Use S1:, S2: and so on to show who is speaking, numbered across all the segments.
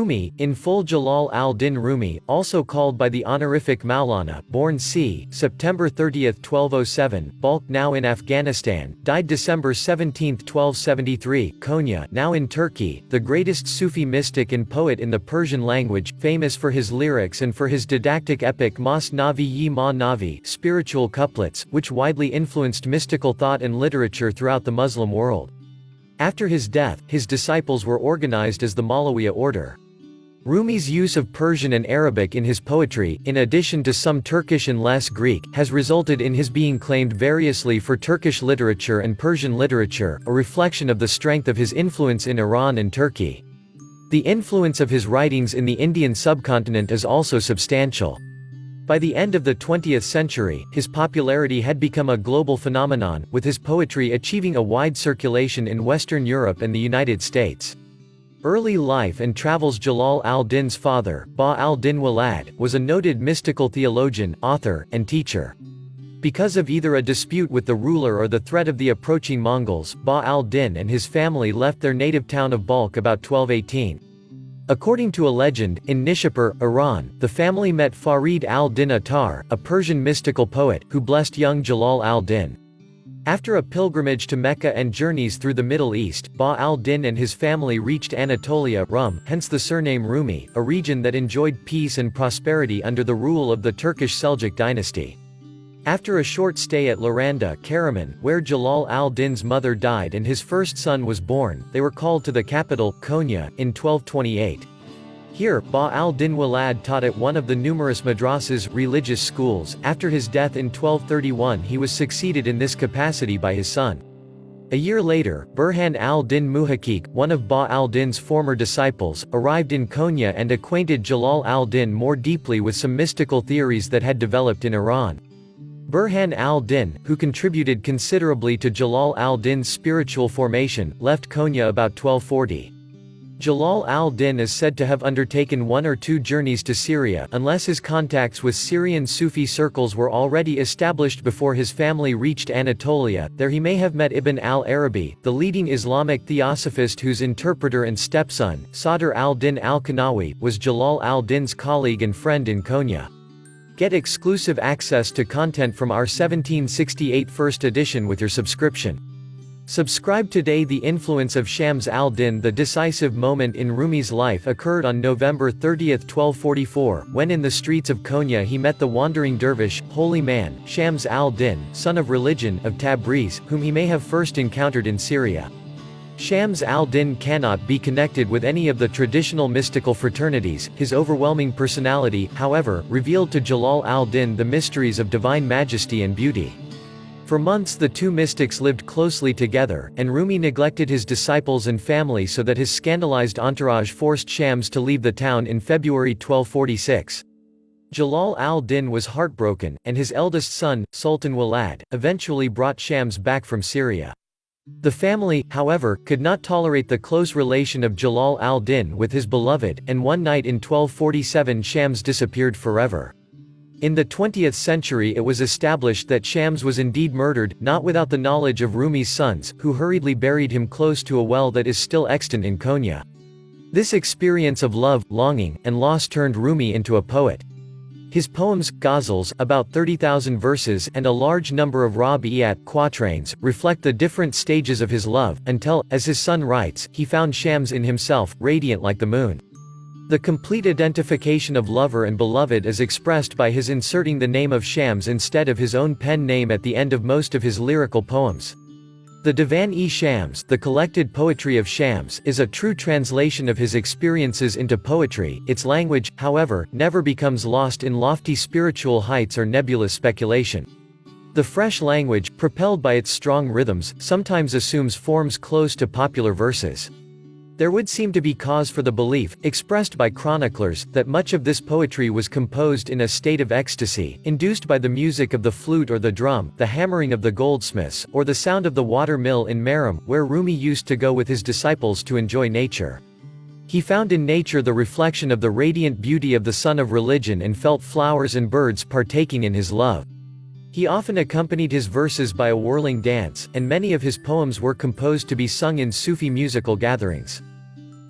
S1: Rumi, in full Jalal al-Din Rumi, also called by the honorific Mowlana, born c. September 30, 1207, Balkh now in Afghanistan, died December 17, 1273, Konya now in Turkey, the greatest Sufi mystic and poet in the Persian language, famous for his lyrics and for his didactic epic Mas Navi yi Ma Navi, spiritual couplets, which widely influenced mystical thought and literature throughout the Muslim world. After his death, his disciples were organized as the Malawiya order. Rumi's use of Persian and Arabic in his poetry, in addition to some Turkish and less Greek, has resulted in his being claimed variously for Turkish literature and Persian literature, a reflection of the strength of his influence in Iran and Turkey. The influence of his writings in the Indian subcontinent is also substantial. By the end of the 20th century, his popularity had become a global phenomenon, with his poetry achieving a wide circulation in Western Europe and the United States. Early life and travels. Jalal al-Din's father, Ba al-Din Walad, was a noted mystical theologian, author, and teacher. Because of either a dispute with the ruler or the threat of the approaching Mongols, Ba al-Din and his family left their native town of Balkh about 1218. According to a legend, in Nishapur, Iran, the family met Farid al-Din Attar, a Persian mystical poet, who blessed young Jalal al-Din. After a pilgrimage to Mecca and journeys through the Middle East, Ba al-Din and his family reached Anatolia, Rum, hence the surname Rumi, a region that enjoyed peace and prosperity under the rule of the Turkish Seljuk dynasty. After a short stay at Laranda, Karaman, where Jalal al-Din's mother died and his first son was born, they were called to the capital, Konya, in 1228. Here, Ba al-Din Walad taught at one of the numerous madrasas, religious schools. After his death in 1231, he was succeeded in this capacity by his son. A year later, Burhan al-Din Muhaqiq, one of Ba al-Din's former disciples, arrived in Konya and acquainted Jalal al-Din more deeply with some mystical theories that had developed in Iran. Burhan al-Din, who contributed considerably to Jalal al-Din's spiritual formation, left Konya about 1240. Jalal al-Din is said to have undertaken one or two journeys to Syria, unless his contacts with Syrian Sufi circles were already established before his family reached Anatolia. There he may have met Ibn al-Arabi, the leading Islamic theosophist whose interpreter and stepson, Sadr al-Din al-Kanawi, was Jalal al-Din's colleague and friend in Konya. Get exclusive access to content from our 1768 first edition with your subscription. Subscribe today. The influence of Shams al-Din. The decisive moment in Rumi's life occurred on November 30, 1244, when in the streets of Konya he met the wandering dervish, holy man, Shams al-Din, son of religion, of Tabriz, whom he may have first encountered in Syria. Shams al-Din cannot be connected with any of the traditional mystical fraternities. His overwhelming personality, however, revealed to Jalal al-Din the mysteries of divine majesty and beauty. For months the two mystics lived closely together, and Rumi neglected his disciples and family so that his scandalized entourage forced Shams to leave the town in February 1246. Jalal al-Din was heartbroken, and his eldest son, Sultan Walad, eventually brought Shams back from Syria. The family, however, could not tolerate the close relation of Jalal al-Din with his beloved, and one night in 1247 Shams disappeared forever. In the 20th century it was established that Shams was indeed murdered, not without the knowledge of Rumi's sons, who hurriedly buried him close to a well that is still extant in Konya. This experience of love, longing, and loss turned Rumi into a poet. His poems, ghazals, about 30,000 verses, and a large number of rabi'at, quatrains, reflect the different stages of his love, until, as his son writes, he found Shams in himself, radiant like the moon. The complete identification of lover and beloved is expressed by his inserting the name of Shams instead of his own pen name at the end of most of his lyrical poems. The Divan-e-Shams, the collected poetry of Shams, is a true translation of his experiences into poetry. Its language, however, never becomes lost in lofty spiritual heights or nebulous speculation. The fresh language, propelled by its strong rhythms, sometimes assumes forms close to popular verses. There would seem to be cause for the belief, expressed by chroniclers, that much of this poetry was composed in a state of ecstasy, induced by the music of the flute or the drum, the hammering of the goldsmiths, or the sound of the water mill in Merom, where Rumi used to go with his disciples to enjoy nature. He found in nature the reflection of the radiant beauty of the sun of religion and felt flowers and birds partaking in his love. He often accompanied his verses by a whirling dance, and many of his poems were composed to be sung in Sufi musical gatherings.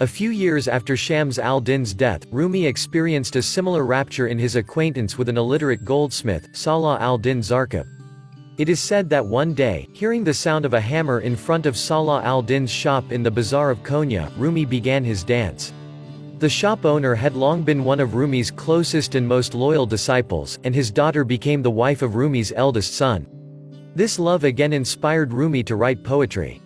S1: A few years after Shams al-Din's death, Rumi experienced a similar rapture in his acquaintance with an illiterate goldsmith, Salah al-Din Zarqab. It is said that one day, hearing the sound of a hammer in front of Salah al-Din's shop in the bazaar of Konya, Rumi began his dance. The shop owner had long been one of Rumi's closest and most loyal disciples, and his daughter became the wife of Rumi's eldest son. This love again inspired Rumi to write poetry.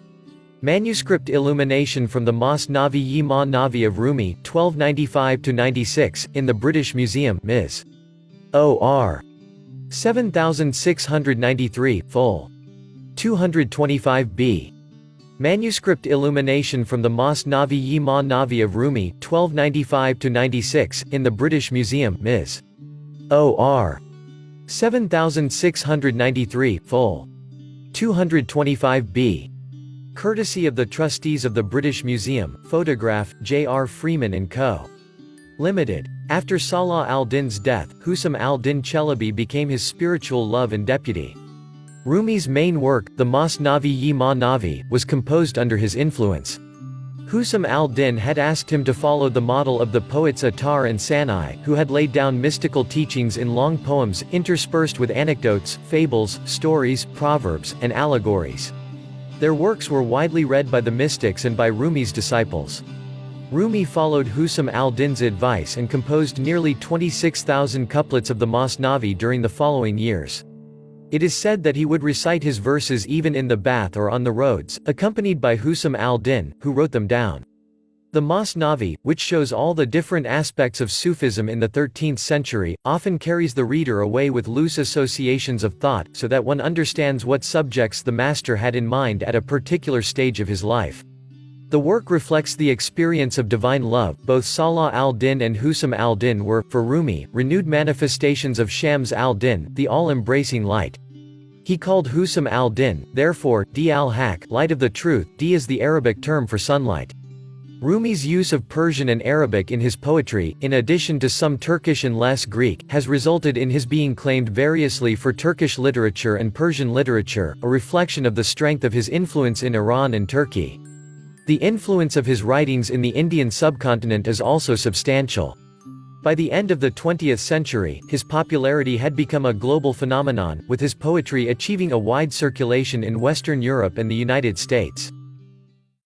S1: Manuscript illumination from the Mas-Navi-yi-Ma-Navi of Rumi, 1295–96, in the British Museum, Ms. OR. 7693, Full. 225b. Manuscript illumination from the Mas-Navi-yi-Ma-Navi of Rumi, 1295–96, in the British Museum, Ms. OR. 7693, Full. 225b. Courtesy of the Trustees of the British Museum, photograph, J.R. Freeman & Co. Limited. After Salah al-Din's death, Husam al-Din Chelebi became his spiritual love and deputy. Rumi's main work, the Mas-Navi-yi-Ma-Navi, was composed under his influence. Husam al-Din had asked him to follow the model of the poets Attar and Sanai, who had laid down mystical teachings in long poems, interspersed with anecdotes, fables, stories, proverbs, and allegories. Their works were widely read by the mystics and by Rumi's disciples. Rumi followed Husam al-Din's advice and composed nearly 26,000 couplets of the Mas-Navi during the following years. It is said that he would recite his verses even in the bath or on the roads, accompanied by Husam al-Din, who wrote them down. The Mas-Navi, which shows all the different aspects of Sufism in the 13th century, often carries the reader away with loose associations of thought, so that one understands what subjects the master had in mind at a particular stage of his life. The work reflects the experience of divine love. Both Salah al-Din and Husam al-Din were, for Rumi, renewed manifestations of Shams al-Din, the all-embracing light. He called Husam al-Din, therefore, Di al-Haq, light of the truth. Di is the Arabic term for sunlight. Rumi's use of Persian and Arabic in his poetry, in addition to some Turkish and less Greek, has resulted in his being claimed variously for Turkish literature and Persian literature, a reflection of the strength of his influence in Iran and Turkey. The influence of his writings in the Indian subcontinent is also substantial. By the end of the 20th century, his popularity had become a global phenomenon, with his poetry achieving a wide circulation in Western Europe and the United States.